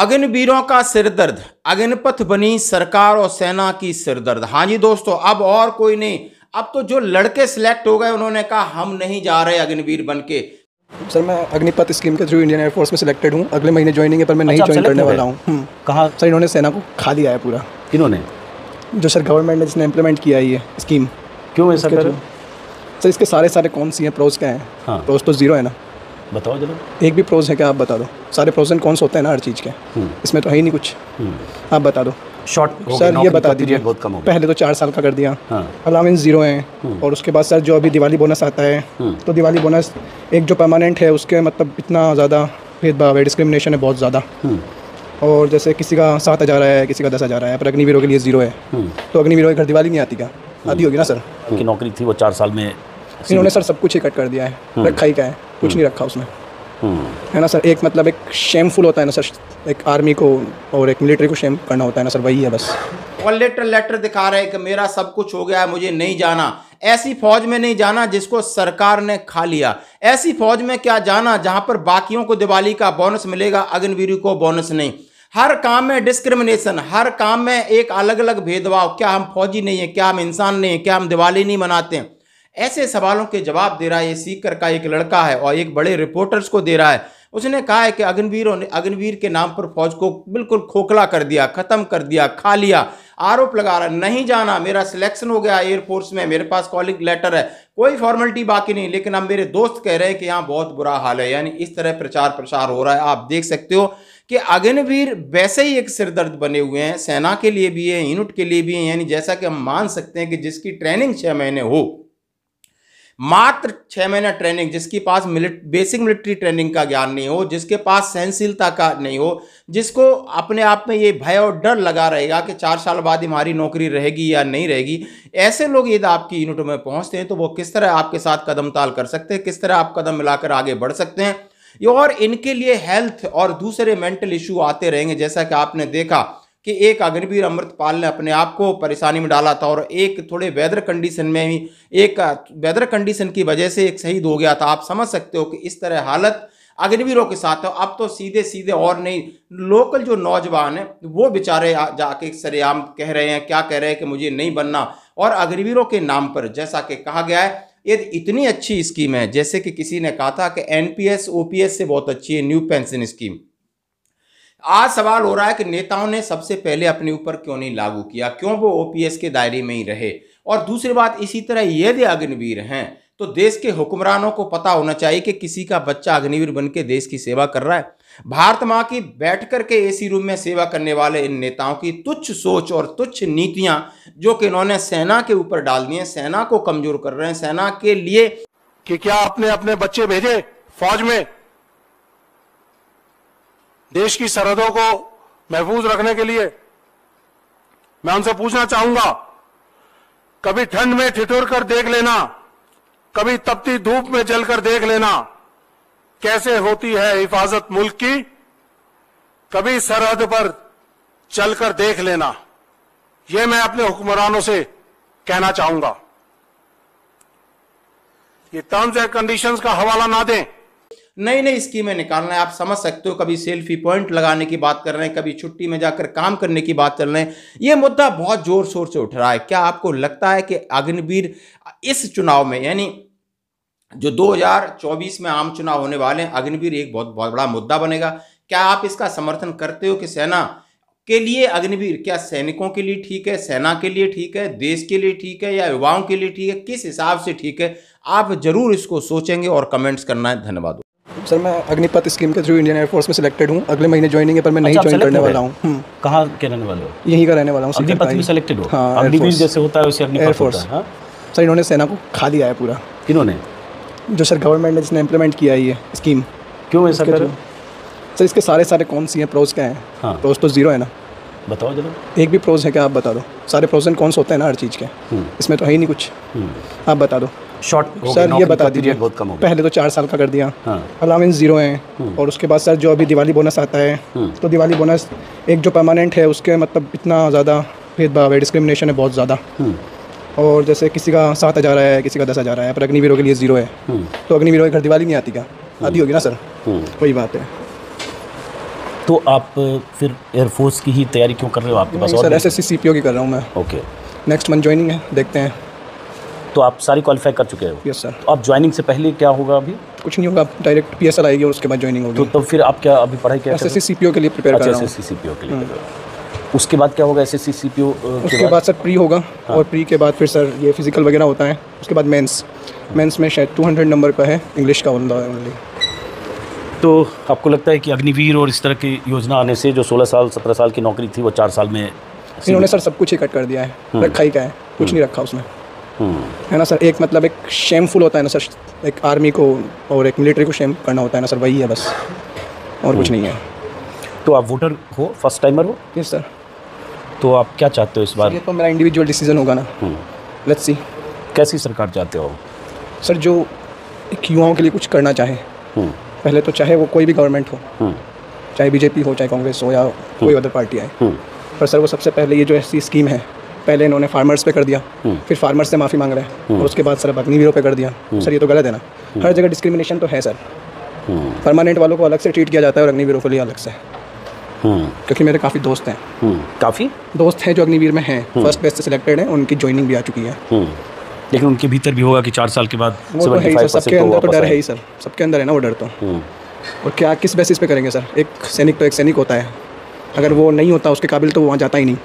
अग्निवीरों का सिरदर्द, अग्निपथ बनी सरकार और सेना की सिरदर्द। हाँ जी दोस्तों, अब और कोई नहीं, अब तो जो लड़के सिलेक्ट हो गए उन्होंने कहा हम नहीं जा रहे अग्निवीर बन के। सर मैं अग्निपथ स्कीम के थ्रू इंडियन एयरफोर्स में सिलेक्टेड हूँ। अगले महीने ज्वाइनिंग है, पर मैं नहीं ज्वाइन करने वाला हूँ। कहाँ सर? इन्होंने सेना को खा लिया है पूरा। किन्होंने? जो सर गवर्नमेंट ने जिसने इम्प्लीमेंट किया है ये स्कीम। क्यों ऐसा कर? सर इसके सारे कौन सी हैं, प्रोज क्या हैं? हाँ। प्रोज तो जीरो है ना। बताओ जरा। एक भी प्रोज है क्या? आप बता दो। सारे प्रोज एंड कॉन्स होते हैं ना हर चीज़ के, इसमें तो है ही नहीं कुछ। आप बता दो। शॉर्ट सर ये बता दीजिए। बहुत कम हो, पहले तो 4 साल का कर दिया। हाँ। अलाउंस जीरो हैं। और उसके बाद सर जो अभी दिवाली बोनस आता है, तो दिवाली बोनस एक जो परमानेंट है उसके मतलब इतना ज़्यादा भेदभाव है, डिस्क्रिमिनेशन है बहुत ज़्यादा। और जैसे किसी का 7,000 है, किसी का 10,000 है, पर अग्निवीरों के लिए जीरो है। तो अग्निवीरों के घर दिवाली नहीं आती क्या? आती होगी ना सर। उनकी नौकरी थी वो 4 साल में। इन्होंने सर सब कुछ ही कट कर दिया है। रखा ही क्या है? कुछ नहीं रखा उसमें, है ना सर। एक मतलब एक शेमफुल होता है ना सर, एक आर्मी को और एक मिलिट्री को शेम करना होता है ना सर, वही है बस। और लेटर दिखा रहे हैं कि मेरा सब कुछ हो गया है, मुझे नहीं जाना। ऐसी फौज में नहीं जाना जिसको सरकार ने खा लिया। ऐसी फौज में क्या जाना जहां पर बाकियों को दिवाली का बोनस मिलेगा, अग्निवीर को बोनस नहीं। हर काम में डिस्क्रिमिनेशन, हर काम में एक अलग अलग भेदभाव। क्या हम फौजी नहीं है? क्या हम इंसान नहीं है? क्या हम दिवाली नहीं मनाते हैं? ऐसे सवालों के जवाब दे रहा है ये सीकर का एक लड़का है और एक बड़े रिपोर्टर्स को दे रहा है। उसने कहा है कि अग्निवीर के नाम पर फौज को बिल्कुल खोखला कर दिया, खत्म कर दिया, खा लिया। आरोप लगा रहा, नहीं जाना, मेरा सिलेक्शन हो गया एयरफोर्स में, मेरे पास कॉलिंग लेटर है, कोई फॉर्मेलिटी बाकी नहीं, लेकिन अब मेरे दोस्त कह रहे हैं कि यहाँ बहुत बुरा हाल है। यानी इस तरह प्रचार प्रसार हो रहा है। आप देख सकते हो कि अग्निवीर वैसे ही एक सिरदर्द बने हुए हैं, सेना के लिए भी है, यूनिट के लिए भी है। यानी जैसा कि हम मान सकते हैं कि जिसकी ट्रेनिंग 6 महीने हो, मात्र 6 महीना ट्रेनिंग, जिसके पास बेसिक मिलिट्री ट्रेनिंग का ज्ञान नहीं हो, जिसके पास सहनशीलता का नहीं हो, जिसको अपने आप में ये भय और डर लगा रहेगा कि 4 साल बाद हमारी नौकरी रहेगी या नहीं रहेगी, ऐसे लोग यदि आपकी यूनिट में पहुंचते हैं तो वो किस तरह आपके साथ कदम ताल कर सकते हैं, किस तरह आप कदम मिलाकर आगे बढ़ सकते हैं। और इनके लिए हेल्थ और दूसरे मेंटल इशू आते रहेंगे। जैसा कि आपने देखा कि एक अग्निवीर अमृतपाल ने अपने आप को परेशानी में डाला था और एक थोड़े वेदर कंडीशन में ही, एक वेदर कंडीशन की वजह से एक शहीद हो गया था। आप समझ सकते हो कि इस तरह हालत अग्निवीरों के साथ है। अब तो सीधे सीधे और नहीं, लोकल जो नौजवान हैं वो बेचारे जाके सरेआम कह रहे हैं, क्या कह रहे हैं कि मुझे नहीं बनना। और अग्निवीरों के नाम पर जैसा कि कहा गया है, ये इतनी अच्छी स्कीम है, जैसे कि किसी ने कहा था कि एनपीएस ओपीएस से बहुत अच्छी है न्यू पेंशन स्कीम। आज सवाल हो रहा है कि नेताओं ने सबसे पहले अपने ऊपर क्यों नहीं लागू किया, क्यों वो ओपीएस के दायरे में ही रहे। और दूसरी बात, इसी तरह यदि अग्निवीर हैं तो देश के हुक्मरानों को पता होना चाहिए कि किसी का बच्चा अग्निवीर बन के देश की सेवा कर रहा है। भारत माँ की बैठ करके एसी रूम में सेवा करने वाले इन नेताओं की तुच्छ सोच और तुच्छ नीतियां जो कि इन्होंने सेना के ऊपर डाल दी हैं, सेना को कमजोर कर रहे हैं, सेना के लिए कि क्या आपने अपने बच्चे भेजे फौज में देश की सरहदों को महफूज रखने के लिए? मैं उनसे पूछना चाहूंगा, कभी ठंड में ठिठुर कर देख लेना, कभी तपती धूप में जलकर देख लेना कैसे होती है हिफाजत मुल्क की, कभी सरहद पर चलकर देख लेना। यह मैं अपने हुक्मरानों से कहना चाहूंगा। ये टर्म्स एंड कंडीशंस का हवाला ना दें। नई नई स्कीमें निकालना है। आप समझ सकते हो, कभी सेल्फी पॉइंट लगाने की बात कर रहे हैं, कभी छुट्टी में जाकर काम करने की बात कर रहे हैं। ये मुद्दा बहुत जोर शोर से उठ रहा है। क्या आपको लगता है कि अग्निवीर इस चुनाव में, यानी जो 2024 में आम चुनाव होने वाले हैं, अग्निवीर एक बहुत बड़ा मुद्दा बनेगा? क्या आप इसका समर्थन करते हो कि सेना के लिए अग्निवीर, क्या सैनिकों के लिए ठीक है, सेना के लिए ठीक है, देश के लिए ठीक है, या युवाओं के लिए ठीक है? किस हिसाब से ठीक है? आप जरूर इसको सोचेंगे और कमेंट्स करना है। धन्यवाद। सर मैं अग्निपथ स्कीम के थ्रू इंडियन एयरफोर्स में सिलेक्टेड हूँ। अगले महीने ज्वाइनिंग है, पर मैं नहीं ज्वाइन करने वाला हूँ। कहाँ के रहने वाले हो? यहीं का रहने वाला हूँ। अग्निपथ में सिलेक्टेड हो? हाँ, अग्निवीर जैसे होता है वैसे अग्निपथ एयरफोर्स। होता है। सर इन्होंने सेना को खा लिया है पूरा। किन्होंने? जो सर गवर्नमेंट ने जिसने इम्प्लीमेंट किया है ये स्कीम। क्यों ऐसा कर? सर इसके सारे कौन सी हैं, प्रोज क्या हैं? हाँ। प्रोज तो जीरो है ना। बताओ जरा। एक भी प्रोज है क्या? आप बता दो। सारे प्रोज एंड कॉन्स होते हैं ना हर चीज़ के, इसमें तो है ही नहीं कुछ। आप बता दो। शॉर्ट सर ये बता दीजिए। बहुत कम हो, पहले तो 4 साल का कर दिया। हाँ। अलाउंस जीरो हैं। और उसके बाद सर जो अभी दिवाली बोनस आता है, तो दिवाली बोनस एक जो परमानेंट है उसके मतलब इतना ज़्यादा भेदभाव है, डिस्क्रिमिनेशन है बहुत ज़्यादा। और जैसे किसी का 7,000 है, किसी का 10,000 है, पर अग्निवीरों के लिए जीरो है। तो अग्निवीरों के घर दिवाली नहीं आती क्या? आती होगी ना सर। वही बात है। तो आप फिर एयरफोर्स की ही तैयारी क्यों कर रहे हो? आपके पास नहीं और सर, SSC CPO की कर रहा हूँ मैं। ओके, नेक्स्ट मंथ ज्वाइनिंग है, देखते हैं। तो आप सारी क्वालिफाई कर चुके हो? Yes sir. तो आप ज्वाइनिंग से पहले क्या होगा अभी? कुछ नहीं होगा, डायरेक्ट PSL आएगी और उसके बाद ज्वाइनिंग होगी। तो तब फिर आप क्या अभी पढ़ाई क्या कर रहे हो? SSC CPO के लिए प्रिपेयर कर अच्छा, रहा हूँ। SSC CPO के लिए कर रहे हो। उसके बाद क्या होगा SSC CPO उसके बाद सर प्री होगा, और प्री के बाद फिर सर ये फिजिकल वगैरह होता है। उसके बाद मेंस में शायद 200 नंबर का है, इंग्लिश का होता है ओनली। तो आपको लगता है कि अग्निवीर और इस तरह की योजना आने से जो 16 साल 17 साल की नौकरी थी वो 4 साल में इन्होंने सर सब कुछ ही कट कर दिया है, रखा ही क्या है, कुछ नहीं रखा उसमें, है ना सर। एक मतलब एक शेमफुल होता है ना सर, एक आर्मी को और एक मिलिट्री को शेम करना होता है ना सर, वही है बस, और कुछ नहीं है। तो आप वोटर हो, फर्स्ट टाइमर हो, यस सर। तो आप क्या चाहते हो इस बार? ये तो मेरा इंडिविजुअल डिसीजन होगा ना, लेट्स सी। कैसी सरकार चाहते हो? सर जो एक युवाओं के लिए कुछ करना चाहे, पहले तो चाहे वो कोई भी गवर्नमेंट हो, चाहे BJP हो, चाहे कांग्रेस हो, या कोई अदर पार्टी आए, पर सर वो सबसे पहले ये जो ऐसी स्कीम है, पहले इन्होंने फार्मर्स पे कर दिया, फिर फार्मर्स से माफ़ी मांग रहे हैं, और उसके बाद सर अग्निवीरों पे कर दिया। सर ये तो गलत है ना, हर जगह डिस्क्रिमिनेशन तो है सर। परमानेंट वालों को अलग से ट्रीट किया जाता है और अग्निवीरों के लिए अलग से, क्योंकि मेरे काफ़ी दोस्त हैं, काफ़ी दोस्त हैं जो अग्निवीर में हैं, फर्स्ट बेस्ट से सिलेक्टेड हैं, उनकी ज्वाइनिंग भी आ चुकी है। लेकिन उनके भीतर भी होगा कि 4 साल के बाद वो तो है ही सर, सबके अंदर तो डर है ही सर, सबके अंदर है ना वो डर तो। और क्या किस बेसिस पे करेंगे सर? एक सैनिक तो एक सैनिक होता है, अगर वो नहीं होता उसके काबिल तो वो वहाँ जाता ही नहीं।